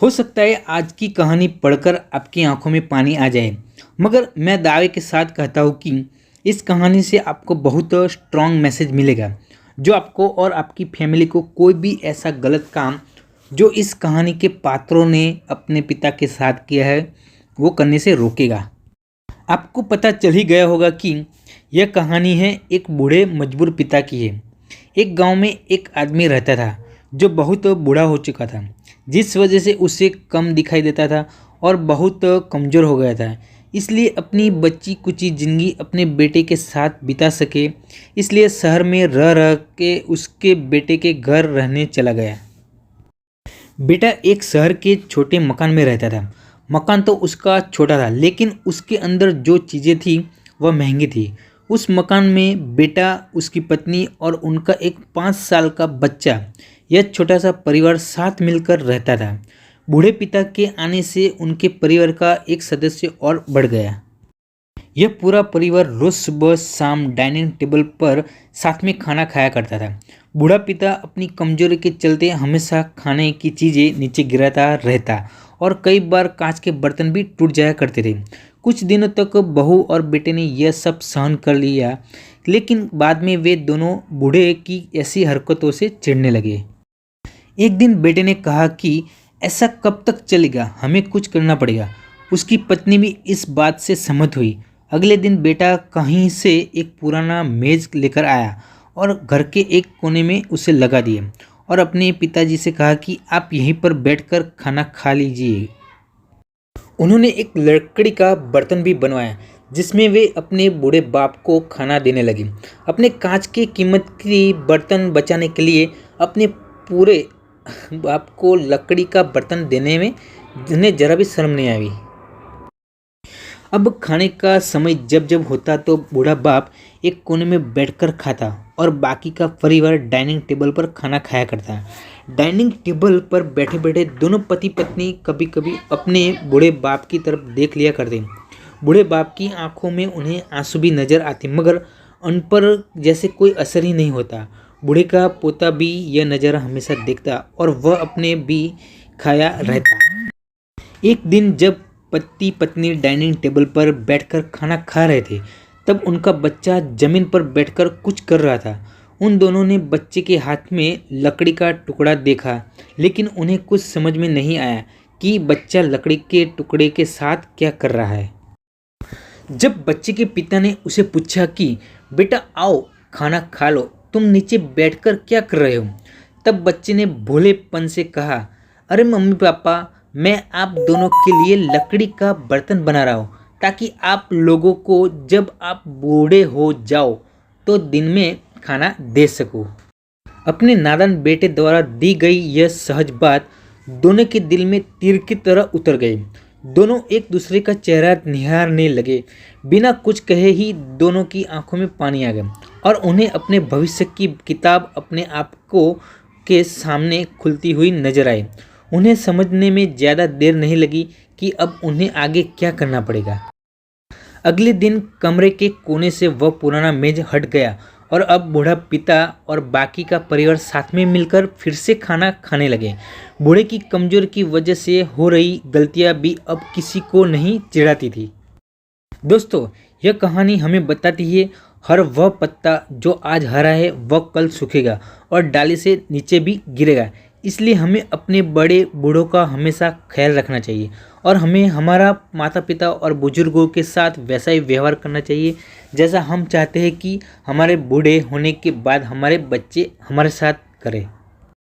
हो सकता है आज की कहानी पढ़कर आपकी आंखों में पानी आ जाए, मगर मैं दावे के साथ कहता हूँ कि इस कहानी से आपको बहुत स्ट्रॉन्ग मैसेज मिलेगा, जो आपको और आपकी फैमिली को कोई भी ऐसा गलत काम जो इस कहानी के पात्रों ने अपने पिता के साथ किया है वो करने से रोकेगा। आपको पता चल ही गया होगा कि यह कहानी है एक बूढ़े मजबूर पिता की है। एक गांव में एक आदमी रहता था जो बहुत बूढ़ा हो चुका था, जिस वजह से उसे कम दिखाई देता था और बहुत कमज़ोर हो गया था। इसलिए अपनी बच्ची कुची ज़िंदगी अपने बेटे के साथ बिता सके, इसलिए शहर में रह रह के उसके बेटे के घर रहने चला गया। बेटा एक शहर के छोटे मकान में रहता था। मकान तो उसका छोटा था, लेकिन उसके अंदर जो चीज़ें थी वह महंगी थी। उस मकान में बेटा, उसकी पत्नी और उनका एक 5 साल का बच्चा, यह छोटा सा परिवार साथ मिलकर रहता था। बूढ़े पिता के आने से उनके परिवार का एक सदस्य और बढ़ गया। यह पूरा परिवार रोज सुबह शाम डाइनिंग टेबल पर साथ में खाना खाया करता था। बूढ़ा पिता अपनी कमजोरी के चलते हमेशा खाने की चीज़ें नीचे गिराता रहता और कई बार कांच के बर्तन भी टूट जाया करते थे। कुछ दिनों तक बहू और बेटे ने यह सब सहन कर लिया, लेकिन बाद में वे दोनों बूढ़े की ऐसी हरकतों से चिढ़ने लगे। एक दिन बेटे ने कहा कि ऐसा कब तक चलेगा, हमें कुछ करना पड़ेगा। उसकी पत्नी भी इस बात से सहमत हुई। अगले दिन बेटा कहीं से एक पुराना मेज लेकर आया और घर के एक कोने में उसे लगा दिया और अपने पिताजी से कहा कि आप यहीं पर बैठकर खाना खा लीजिए। उन्होंने एक लकड़ी का बर्तन भी बनवाया जिसमें वे अपने बूढ़े बाप को खाना देने लगे। अपने कांच के कीमती बर्तन बचाने के लिए अपने पूरे बाप को लकड़ी का बर्तन देने में उन्हें जरा भी शर्म नहीं आई। अब खाने का समय जब जब होता तो बूढ़ा बाप एक कोने में बैठकर खाता और बाकी का परिवार डाइनिंग टेबल पर खाना खाया करता। डाइनिंग टेबल पर बैठे बैठे दोनों पति पत्नी कभी कभी अपने बूढ़े बाप की तरफ देख लिया करते। बूढ़े बाप की आंखों में उन्हें आंसू भी नजर आते, मगर उन पर जैसे कोई असर ही नहीं होता। बूढ़े का पोता भी यह नज़ारा हमेशा देखता और वह अपने भी खाया रहता। एक दिन जब पति पत्नी डाइनिंग टेबल पर बैठकर खाना खा रहे थे, तब उनका बच्चा जमीन पर बैठकर कुछ कर रहा था। उन दोनों ने बच्चे के हाथ में लकड़ी का टुकड़ा देखा, लेकिन उन्हें कुछ समझ में नहीं आया कि बच्चा लकड़ी के टुकड़े के साथ क्या कर रहा है। जब बच्चे के पिता ने उसे पूछा कि बेटा आओ खाना खा लो, तुम नीचे बैठकर क्या कर रहे हो, तब बच्चे ने भोलेपन से कहा, अरे मम्मी पापा, मैं आप दोनों के लिए लकड़ी का बर्तन बना रहा हूँ ताकि आप लोगों को जब आप बूढ़े हो जाओ तो दिन में खाना दे सकूँ। अपने नादान बेटे द्वारा दी गई यह सहज बात दोनों के दिल में तीर की तरह उतर गई। दोनों एक दूसरे का चेहरा निहारने लगे। बिना कुछ कहे ही दोनों की आंखों में पानी आ गया और उन्हें अपने भविष्य की किताब अपने आप को के सामने खुलती हुई नजर आई। उन्हें समझने में ज़्यादा देर नहीं लगी कि अब उन्हें आगे क्या करना पड़ेगा। अगले दिन कमरे के कोने से वह पुराना मेज हट गया और अब बूढ़ा पिता और बाकी का परिवार साथ में मिलकर फिर से खाना खाने लगे। बूढ़े की कमजोरी की वजह से हो रही गलतियां भी अब किसी को नहीं चिढ़ाती थी। दोस्तों, यह कहानी हमें बताती है हर वह पत्ता जो आज हरा है वह कल सूखेगा और डाली से नीचे भी गिरेगा। इसलिए हमें अपने बड़े बूढ़ों का हमेशा ख्याल रखना चाहिए और हमें हमारा माता पिता और बुजुर्गों के साथ वैसा ही व्यवहार करना चाहिए जैसा हम चाहते हैं कि हमारे बूढ़े होने के बाद हमारे बच्चे हमारे साथ करें।